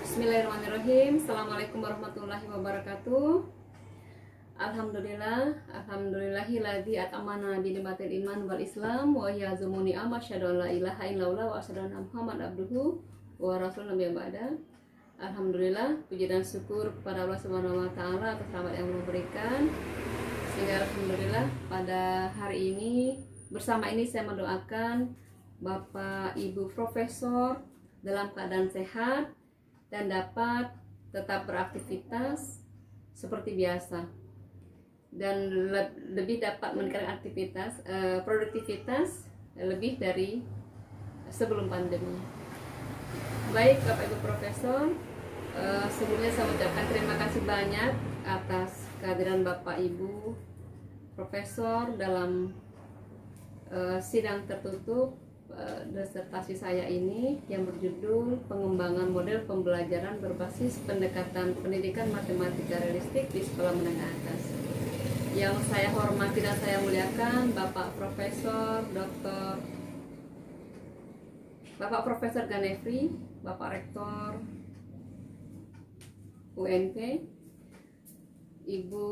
Bismillahirrahmanirrahim. Assalamualaikum warahmatullahi wabarakatuh. Alhamdulillahilladzi at'amana bi ni'matil iman wal islam wa yazumuni asyhadu an la ilaha illallah wa asyhadu anna Muhammad abduhu wa rasulun nabiyya ba'da. Alhamdulillah, puji dan syukur kepada Allah Subhanahu wa taala atas rahmat yang Allah berikan. Sehingga alhamdulillah pada hari ini bersama ini saya mendoakan Bapak Ibu Profesor dalam keadaan sehat dan dapat tetap beraktivitas seperti biasa dan lebih dapat meningkatkan aktivitas produktivitas lebih dari sebelum pandemi. Baik Bapak Ibu Profesor, sebelumnya saya ucapkan terima kasih banyak atas kehadiran Bapak Ibu Profesor dalam sidang tertutup disertasi saya ini yang berjudul Pengembangan Model Pembelajaran Berbasis Pendekatan Pendidikan Matematika Realistik di Sekolah Menengah Atas. Yang saya hormati dan saya muliakan Bapak Profesor Ganefri, Bapak Rektor UNP, Ibu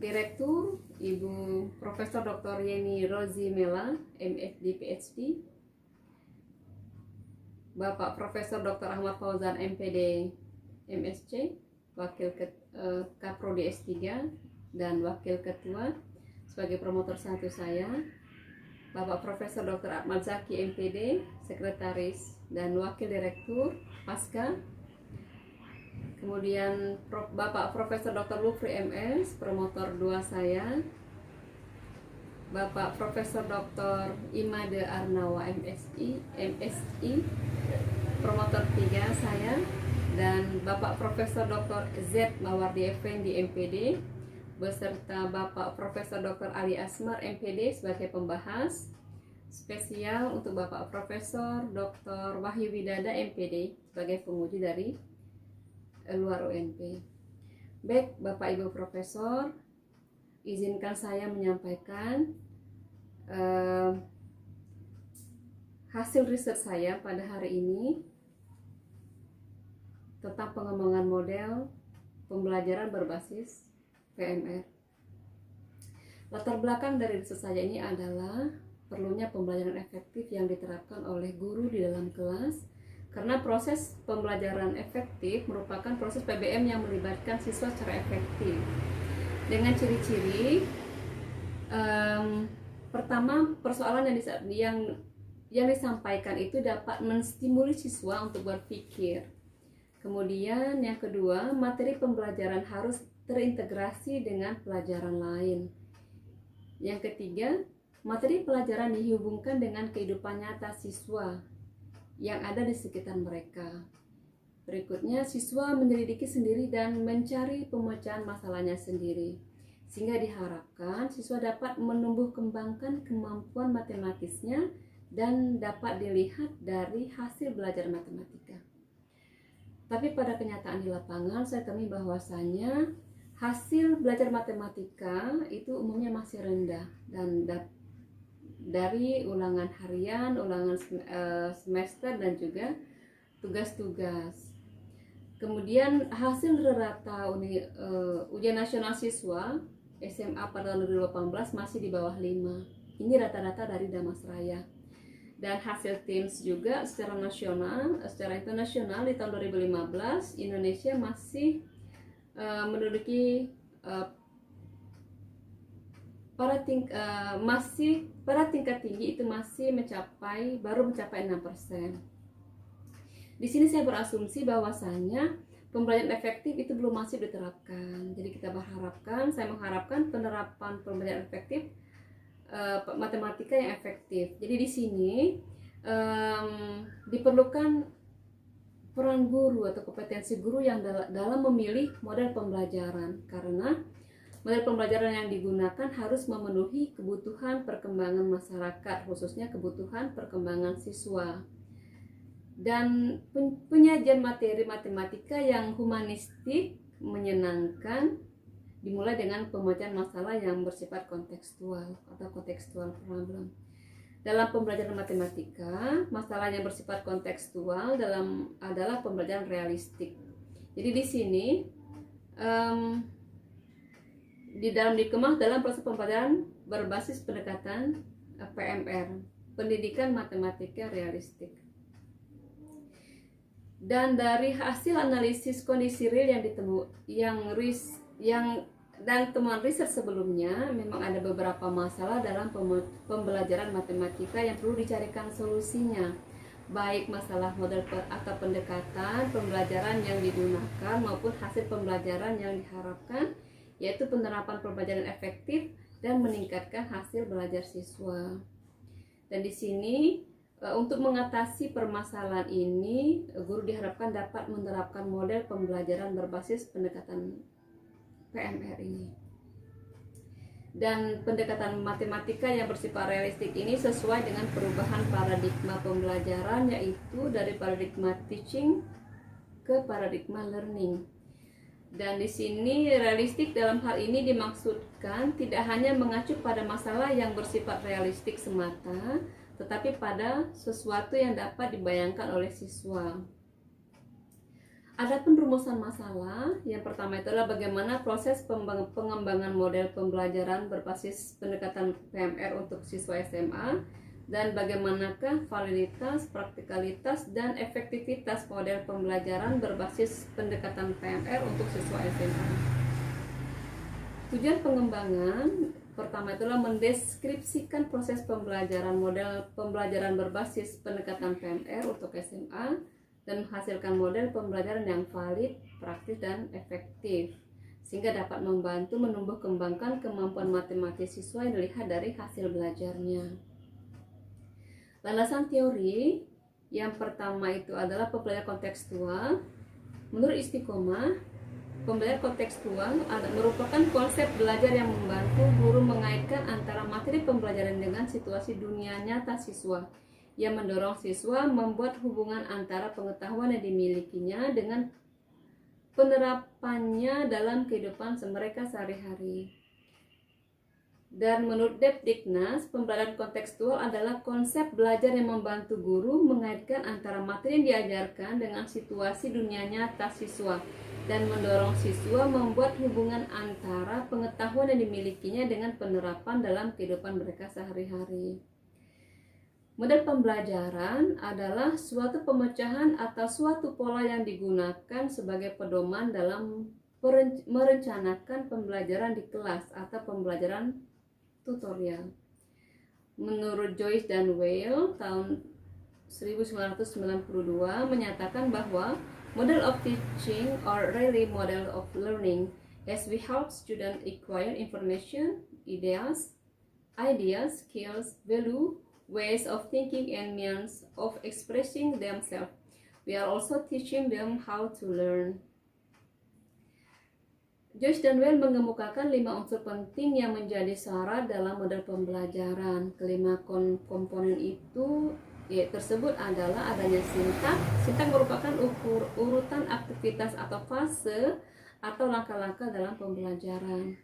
Direktur, Ibu Profesor Dr. Yeni Rozi Mela, MFD PhD, Bapak Profesor Dr. Ahmad Fauzan MPD MSc, Wakil Kaprodi S3 dan Wakil Ketua sebagai promotor satu saya, Bapak Profesor Dr. Ahmad Zaki MPD, Sekretaris dan Wakil Direktur Pasca, kemudian Bapak Profesor Dr. Lufri MS, promotor 2 saya, Bapak Profesor Dr. Imade Arnawa MSI, promotor 3 saya, dan Bapak Profesor Dr. Z Mawardi Effendi MPD beserta Bapak Profesor Dr. Ali Asmar MPD sebagai pembahas. Spesial untuk Bapak Profesor Dr. Wahyu Widada MPD sebagai penguji dari luar UNP. Baik Bapak Ibu Profesor, izinkan saya menyampaikan hasil riset saya pada hari ini tentang pengembangan model pembelajaran berbasis PMR. Latar belakang dari riset saya ini adalah perlunya pembelajaran efektif yang diterapkan oleh guru di dalam kelas, karena proses pembelajaran efektif merupakan proses PBM yang melibatkan siswa secara efektif dengan ciri-ciri pertama, persoalan yang disampaikan itu dapat menstimuli siswa untuk berpikir. Kemudian yang kedua, materi pembelajaran harus terintegrasi dengan pelajaran lain. Yang ketiga, materi pelajaran dihubungkan dengan kehidupan nyata siswa yang ada di sekitar mereka. Berikutnya, siswa menyelidiki sendiri dan mencari pemecahan masalahnya sendiri, sehingga diharapkan siswa dapat menumbuh kembangkan kemampuan matematisnya dan dapat dilihat dari hasil belajar matematika. Tapi pada kenyataan di lapangan saya temui bahwasanya hasil belajar matematika itu umumnya masih rendah dan dari ulangan harian, ulangan semester dan juga tugas-tugas. Kemudian hasil rata ujian nasional siswa SMA pada tahun 2018 masih di bawah 5. Ini rata-rata dari Damasraya. Dan hasil TIMSS juga secara internasional di tahun 2015 Indonesia masih menduduki pada tingkat tinggi itu masih baru mencapai 6%. Di sini saya berasumsi bahwasanya pembelajaran efektif itu belum masih diterapkan. Jadi saya mengharapkan penerapan pembelajaran efektif matematika yang efektif. Jadi di sini diperlukan peran guru atau kompetensi guru yang dalam memilih model pembelajaran, karena model pembelajaran yang digunakan harus memenuhi kebutuhan perkembangan masyarakat, khususnya kebutuhan perkembangan siswa. Dan penyajian materi matematika yang humanistik menyenangkan dimulai dengan pembacaan masalah yang bersifat kontekstual atau contextual problem. Dalam pembelajaran matematika, masalah yang bersifat kontekstual adalah pembelajaran realistik. Jadi di sini dikemas dalam proses pembelajaran berbasis pendekatan PMR, pendidikan matematika realistik. Dan dari hasil analisis kondisi real dan temuan riset sebelumnya, memang ada beberapa masalah dalam pembelajaran matematika yang perlu dicarikan solusinya, baik masalah model atau pendekatan pembelajaran yang digunakan maupun hasil pembelajaran yang diharapkan, yaitu penerapan pembelajaran efektif dan meningkatkan hasil belajar siswa. Dan di sini untuk mengatasi permasalahan ini, guru diharapkan dapat menerapkan model pembelajaran berbasis pendekatan PMR ini. Dan pendekatan matematika yang bersifat realistik ini sesuai dengan perubahan paradigma pembelajaran, yaitu dari paradigma teaching ke paradigma learning. Dan di sini realistik dalam hal ini dimaksudkan tidak hanya mengacu pada masalah yang bersifat realistik semata, tetapi pada sesuatu yang dapat dibayangkan oleh siswa. Adapun rumusan masalah, yang pertama itu adalah bagaimana proses pengembangan model pembelajaran berbasis pendekatan PMR untuk siswa SMA, dan bagaimanakah validitas, praktikalitas, dan efektivitas model pembelajaran berbasis pendekatan PMR untuk siswa SMA. Tujuan pengembangan pertama itulah mendeskripsikan proses pembelajaran model pembelajaran berbasis pendekatan PMR untuk SMA, dan menghasilkan model pembelajaran yang valid, praktis, dan efektif, sehingga dapat membantu menumbuh kembangkan kemampuan matematis siswa yang dilihat dari hasil belajarnya. Landasan teori yang pertama itu adalah pembelajaran kontekstual. Menurut Istiqomah, pembelajaran kontekstual merupakan konsep belajar yang membantu guru mengaitkan antara materi pembelajaran dengan situasi dunia nyata siswa, yang mendorong siswa membuat hubungan antara pengetahuan yang dimilikinya dengan penerapannya dalam kehidupan mereka sehari-hari. Dan menurut Debdiknas, pembelajaran kontekstual adalah konsep belajar yang membantu guru mengaitkan antara materi yang diajarkan dengan situasi dunia nyata siswa, dan mendorong siswa membuat hubungan antara pengetahuan yang dimilikinya dengan penerapan dalam kehidupan mereka sehari-hari. Model pembelajaran adalah suatu pemecahan atau suatu pola yang digunakan sebagai pedoman dalam merencanakan pembelajaran di kelas atau pembelajaran tutorial. Menurut Joyce dan Weil tahun 1992 menyatakan bahwa model of teaching or really model of learning as we help students acquire information, ideas, skills, value, ways of thinking, and means of expressing themselves. We are also teaching them how to learn. Joyce dan Weil mengemukakan 5 unsur penting yang menjadi syarat dalam model pembelajaran. Kelima komponen itu tersebut adalah adanya sintaks. Sintaks merupakan urutan aktivitas atau fase atau langkah-langkah dalam pembelajaran.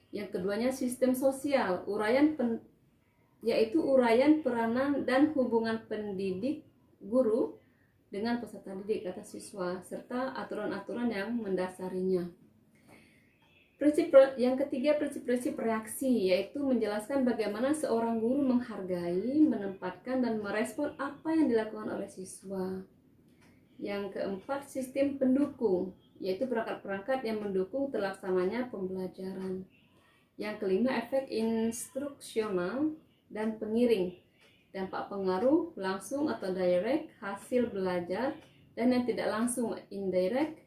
Yang keduanya sistem sosial, yaitu uraian peranan dan hubungan pendidik guru dengan peserta didik atau siswa, serta aturan-aturan yang mendasarinya. Yang ketiga, prinsip-prinsip reaksi, yaitu menjelaskan bagaimana seorang guru menghargai, menempatkan, dan merespon apa yang dilakukan oleh siswa. Yang keempat, sistem pendukung, yaitu perangkat-perangkat yang mendukung terlaksananya pembelajaran. Yang kelima, efek instruksional dan pengiring, dampak pengaruh langsung atau direct, hasil belajar, dan yang tidak langsung indirect,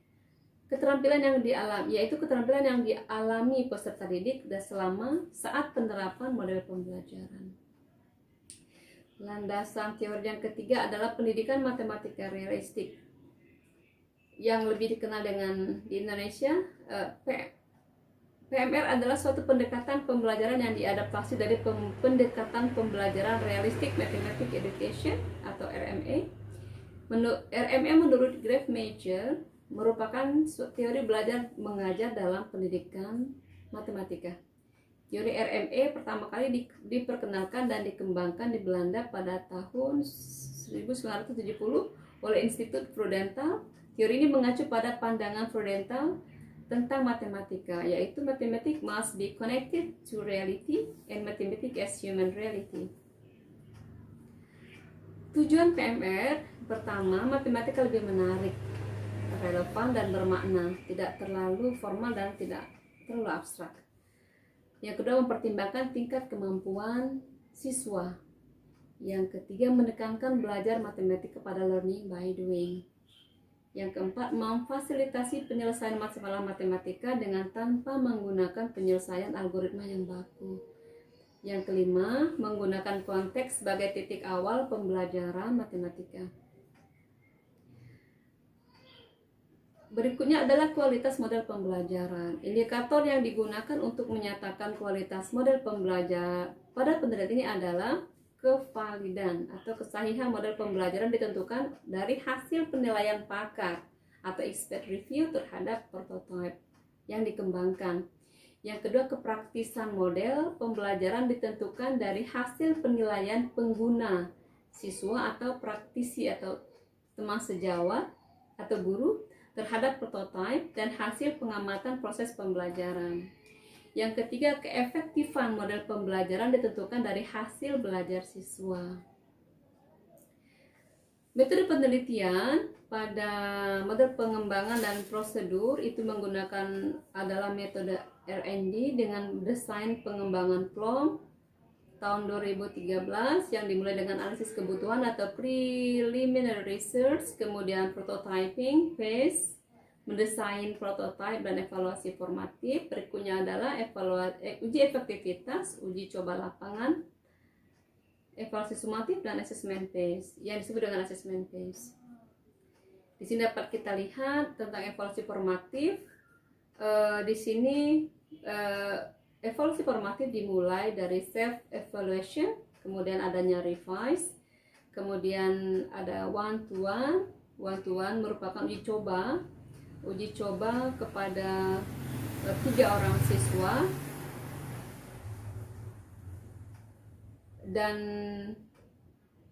keterampilan yang dialami peserta didik dan saat penerapan model pembelajaran. Landasan teori yang ketiga adalah pendidikan matematika realistik, yang lebih dikenal dengan di Indonesia PMR adalah suatu pendekatan pembelajaran yang diadaptasi dari pendekatan pembelajaran Realistic Mathematics Education atau RME. RME menurut Grave Major merupakan teori belajar mengajar dalam pendidikan matematika. Teori RME pertama kali diperkenalkan dan dikembangkan di Belanda pada tahun 1970 oleh Institut Prudental. Teori ini mengacu pada pandangan Prudental tentang matematika, yaitu mathematics must be connected to reality and mathematics as human reality. Tujuan PMR pertama, matematika lebih menarik, relevan dan bermakna, tidak terlalu formal dan tidak terlalu abstrak. Yang kedua, mempertimbangkan tingkat kemampuan siswa. Yang ketiga, menekankan belajar matematika pada learning by doing. Yang keempat, memfasilitasi penyelesaian masalah matematika dengan tanpa menggunakan penyelesaian algoritma yang baku. Yang kelima, menggunakan konteks sebagai titik awal pembelajaran matematika. Berikutnya adalah kualitas model pembelajaran. Indikator yang digunakan untuk menyatakan kualitas model pembelajaran pada penelitian ini adalah kevalidan atau kesahihan model pembelajaran ditentukan dari hasil penilaian pakar atau expert review terhadap prototipe yang dikembangkan. Yang kedua, kepraktisan model pembelajaran ditentukan dari hasil penilaian pengguna, siswa atau praktisi atau teman sejawat atau guru terhadap prototipe dan hasil pengamatan proses pembelajaran. Yang ketiga, keefektifan model pembelajaran ditentukan dari hasil belajar siswa. Metode penelitian pada model pengembangan dan prosedur itu menggunakan adalah metode R&D dengan desain pengembangan PLOM tahun 2013 yang dimulai dengan analisis kebutuhan atau preliminary research, kemudian prototyping phase, mendesain prototipe dan evaluasi formatif. Berikutnya adalah uji efektivitas, uji coba lapangan, evaluasi sumatif dan assessment phase yang disebut dengan assessment phase. Di sini dapat kita lihat tentang evaluasi formatif. Di sini evaluasi formatif dimulai dari self evaluation, kemudian adanya revise, kemudian ada one to one. One to one merupakan uji coba kepada 3 orang siswa, dan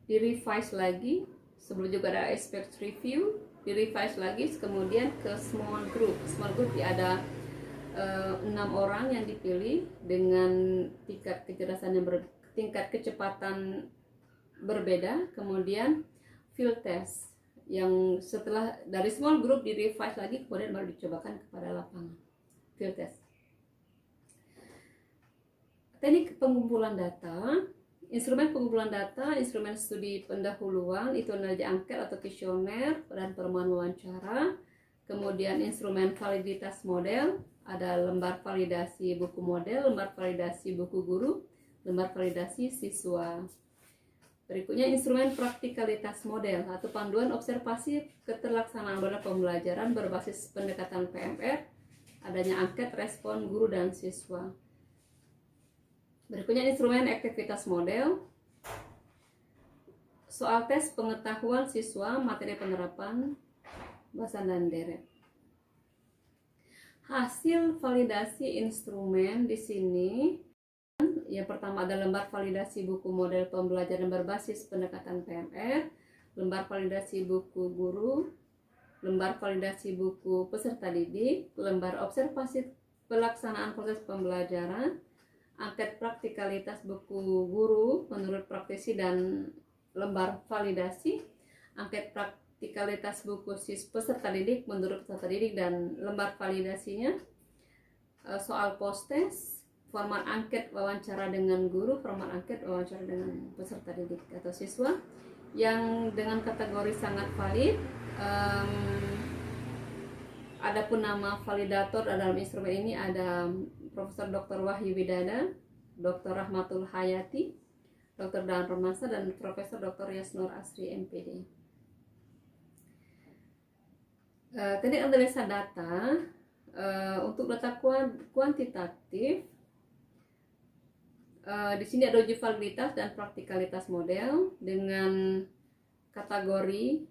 di revise lagi. Sebelum juga ada expert review, di revise lagi, kemudian ke small group ya, ada 6 orang yang dipilih dengan tingkat kecerdasan tingkat kecepatan berbeda, kemudian field test yang setelah dari small group di revise lagi, kemudian baru dicobakan kepada lapangan, field test. Teknik pengumpulan data. Instrumen pengumpulan data, instrumen studi pendahuluan itu adalah angket atau kuesioner dan permohonan wawancara. Kemudian instrumen validitas model, ada lembar validasi buku model, lembar validasi buku guru, lembar validasi siswa. Berikutnya instrumen praktikalitas model atau panduan observasi keterlaksanaan model pembelajaran berbasis pendekatan PMR, adanya angket respon guru dan siswa. Berikutnya instrumen aktivitas model, soal tes pengetahuan siswa, materi penerapan, bahasan dan deret. Hasil validasi instrumen di sini, yang pertama ada lembar validasi buku model pembelajaran berbasis pendekatan PMR, lembar validasi buku guru, lembar validasi buku peserta didik, lembar observasi pelaksanaan proses pembelajaran, angket praktikalitas buku guru menurut praktisi dan lembar validasi, angket praktikalitas buku peserta didik menurut peserta didik dan lembar validasinya, soal post test, format angket wawancara dengan guru, format angket wawancara dengan peserta didik atau siswa yang dengan kategori sangat valid. Adapun nama validator dalam instrumen ini ada Profesor Dr. Wahyu Widada, Dr. Rahmatul Hayati, Dr. Dan Romansa, dan Profesor Dr. Yasnur Asri MPD. Teknik analisa data, untuk data kuantitatif, di sini ada uji validitas dan praktikalitas model dengan kategori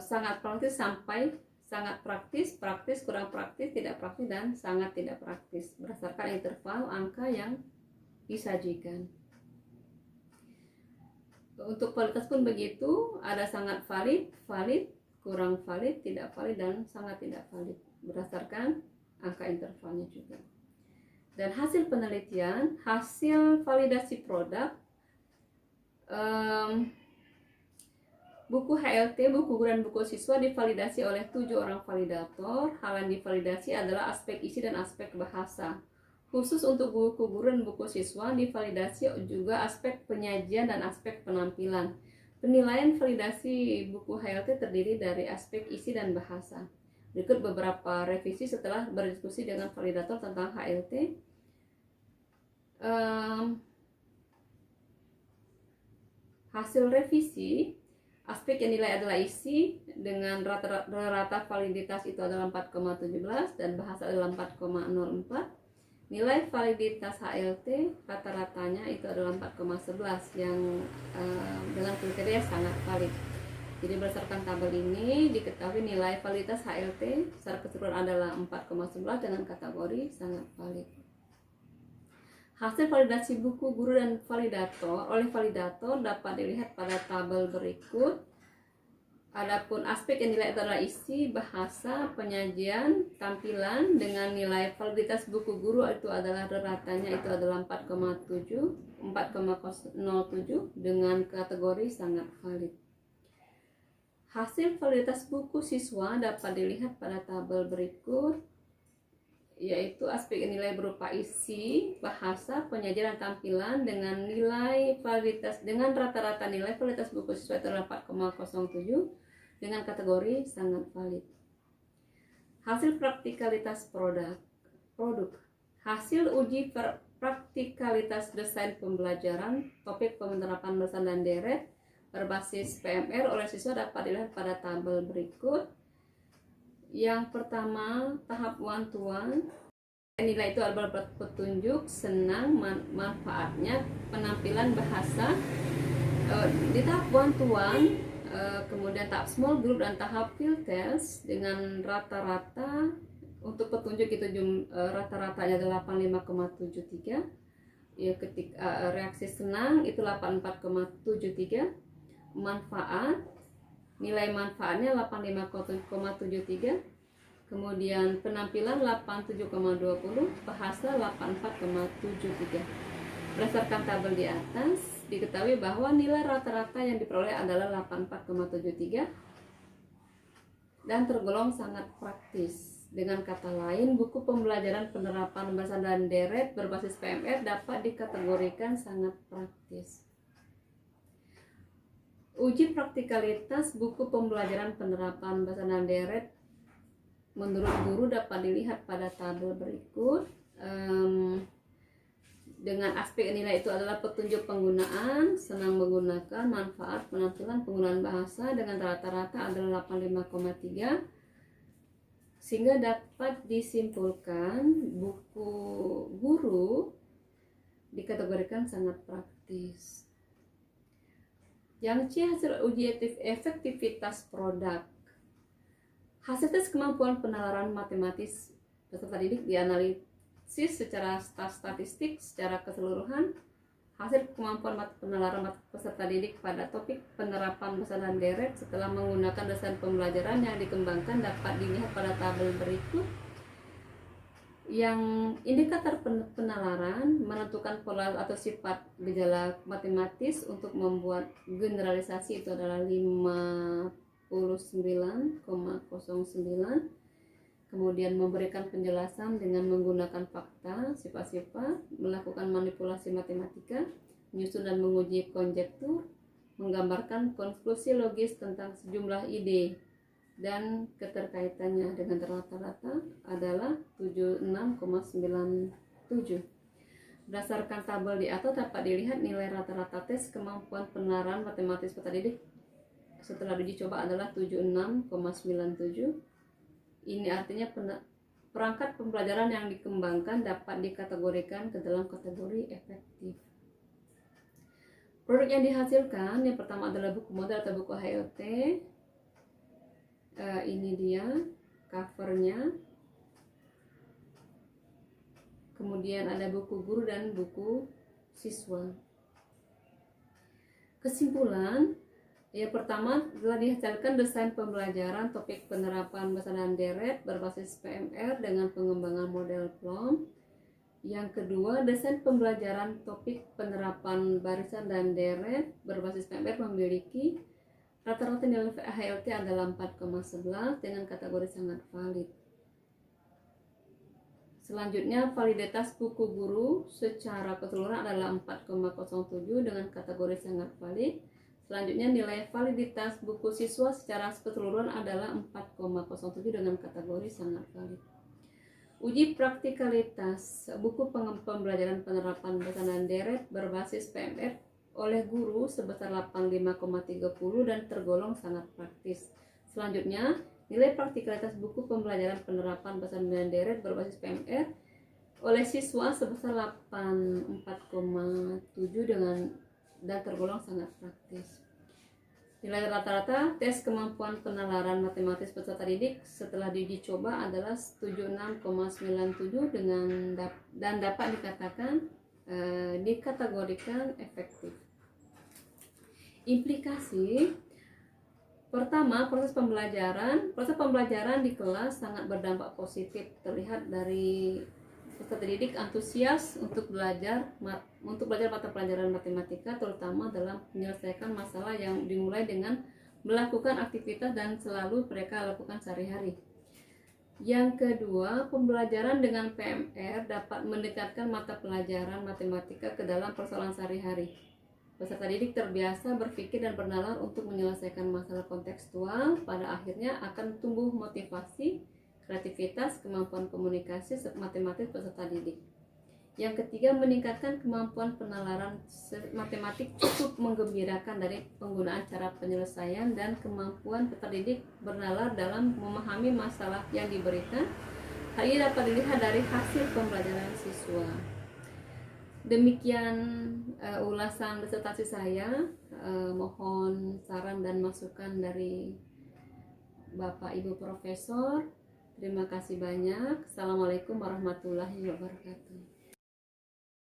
sangat praktis sampai sangat praktis, praktis, kurang praktis, tidak praktis, dan sangat tidak praktis berdasarkan interval angka yang disajikan. Untuk validitas pun begitu, ada sangat valid, valid, kurang valid, tidak valid, dan sangat tidak valid berdasarkan angka intervalnya juga. Dan hasil penelitian, hasil validasi produk, buku HLT, buku guru dan buku siswa divalidasi oleh 7 orang validator. Hal yang divalidasi adalah aspek isi dan aspek bahasa. Khusus untuk buku guru dan buku siswa divalidasi juga aspek penyajian dan aspek penampilan. Penilaian validasi buku HLT terdiri dari aspek isi dan bahasa. Berikut beberapa revisi setelah berdiskusi dengan validator tentang HLT. Hasil revisi, aspek yang nilai adalah isi dengan rata validitas itu adalah 4,17 dan bahasa adalah 4,04. Nilai validitas HLT rata-ratanya itu adalah 4,11 yang dengan kriteria sangat valid. Jadi berdasarkan tabel ini diketahui nilai validitas HLT secara keseluruhan adalah 4,11 dengan kategori sangat valid. Hasil validasi buku guru dan validator oleh validator dapat dilihat pada tabel berikut. Adapun aspek yang nilai adalah isi, bahasa, penyajian, tampilan dengan nilai validitas buku guru itu adalah ratanya itu adalah 4,07 dengan kategori sangat valid. Hasil validitas buku siswa dapat dilihat pada tabel berikut, yaitu aspek nilai berupa isi, bahasa, penyajian, dan tampilan dengan nilai validitas dengan rata-rata nilai validitas buku siswa itu adalah 4,07 dengan kategori sangat valid. Hasil praktikalitas produk. Hasil uji praktikalitas desain pembelajaran topik penerapan belasan dan deret berbasis PMR oleh siswa dapat dilihat pada tabel berikut. Yang pertama, tahap one-to-one. Nilai itu adalah petunjuk, senang, manfaatnya, penampilan bahasa. Di tahap one-to-one, kemudian tahap small group dan tahap field test dengan rata-rata untuk petunjuk itu rata-ratanya adalah 85,73. Ya, ketika reaksi senang itu 84,73. Manfaat, nilai manfaatnya 85,73, kemudian penampilan 87,20, bahasa 84,73. Berdasarkan tabel di atas diketahui bahwa nilai rata-rata yang diperoleh adalah 84,73 dan tergolong sangat praktis. Dengan kata lain, buku pembelajaran penerapan bahasa dan deret berbasis PMR dapat dikategorikan sangat praktis. Uji praktikalitas buku pembelajaran penerapan bahasa dan deret menurut guru dapat dilihat pada tabel berikut. Dengan aspek nilai itu adalah petunjuk penggunaan, senang menggunakan, manfaat, penampilan, penggunaan bahasa dengan rata-rata adalah 85,3, sehingga dapat disimpulkan buku guru dikategorikan sangat praktis. Yang C, hasil uji efektivitas produk. Hasil tes kemampuan penalaran matematis peserta didik dianalisis secara statistik secara keseluruhan. Hasil kemampuan penalaran peserta didik pada topik penerapan bahasa dan deret setelah menggunakan desain pembelajaran yang dikembangkan dapat dilihat pada tabel berikut. Yang indikator penalaran menentukan pola atau sifat gejala matematis untuk membuat generalisasi itu adalah 59,09, kemudian memberikan penjelasan dengan menggunakan fakta, sifat-sifat, melakukan manipulasi matematika, menyusun dan menguji konjektur, menggambarkan konklusi logis tentang sejumlah ide dan keterkaitannya dengan rata-rata adalah 76,97. Berdasarkan tabel di atas dapat dilihat nilai rata-rata tes kemampuan penalaran matematis peserta didik setelah diuji coba adalah 76,97. Ini artinya perangkat pembelajaran yang dikembangkan dapat dikategorikan ke dalam kategori efektif. Produk yang dihasilkan yang pertama adalah buku model atau buku HLT. Ini dia covernya, kemudian ada buku guru dan buku siswa. Kesimpulan, yang pertama telah dihasilkan desain pembelajaran topik penerapan bahasa dan deret berbasis PMR dengan pengembangan model PLOM. Yang kedua, desain pembelajaran topik penerapan barisan dan deret berbasis PMR memiliki rata-rata nilai HLT adalah 4,11 dengan kategori sangat valid. Selanjutnya, validitas buku guru secara keseluruhan adalah 4,07 dengan kategori sangat valid. Selanjutnya, nilai validitas buku siswa secara keseluruhan adalah 4,07 dengan kategori sangat valid. Uji praktikalitas buku pembelajaran penerapan bahasa dan deret berbasis PMR oleh guru sebesar 85,30 dan tergolong sangat praktis. Selanjutnya, nilai praktikalitas buku pembelajaran penerapan bahasa dan deret berbasis PMR oleh siswa sebesar 84,7 dan tergolong sangat praktis. Nilai rata-rata tes kemampuan penalaran matematis peserta didik setelah diuji coba adalah 76,97 dan dapat dikatakan dikategorikan efektif. Implikasi pertama, proses pembelajaran di kelas sangat berdampak positif, terlihat dari peserta didik antusias untuk belajar mata pelajaran matematika, terutama dalam menyelesaikan masalah yang dimulai dengan melakukan aktivitas dan selalu mereka lakukan sehari-hari. Yang kedua, pembelajaran dengan PMR dapat mendekatkan mata pelajaran matematika ke dalam persoalan sehari-hari. Peserta didik terbiasa berpikir dan bernalar untuk menyelesaikan masalah kontekstual, pada akhirnya akan tumbuh motivasi, kreativitas, kemampuan komunikasi matematis peserta didik. Yang ketiga, meningkatkan kemampuan penalaran matematik cukup menggembirakan dari penggunaan cara penyelesaian dan kemampuan peserta didik bernalar dalam memahami masalah yang diberikan. Hal ini dapat dilihat dari hasil pembelajaran siswa. Demikian ulasan disertasi saya. Mohon saran dan masukan dari Bapak Ibu Profesor. Terima kasih banyak. Assalamualaikum warahmatullahi wabarakatuh.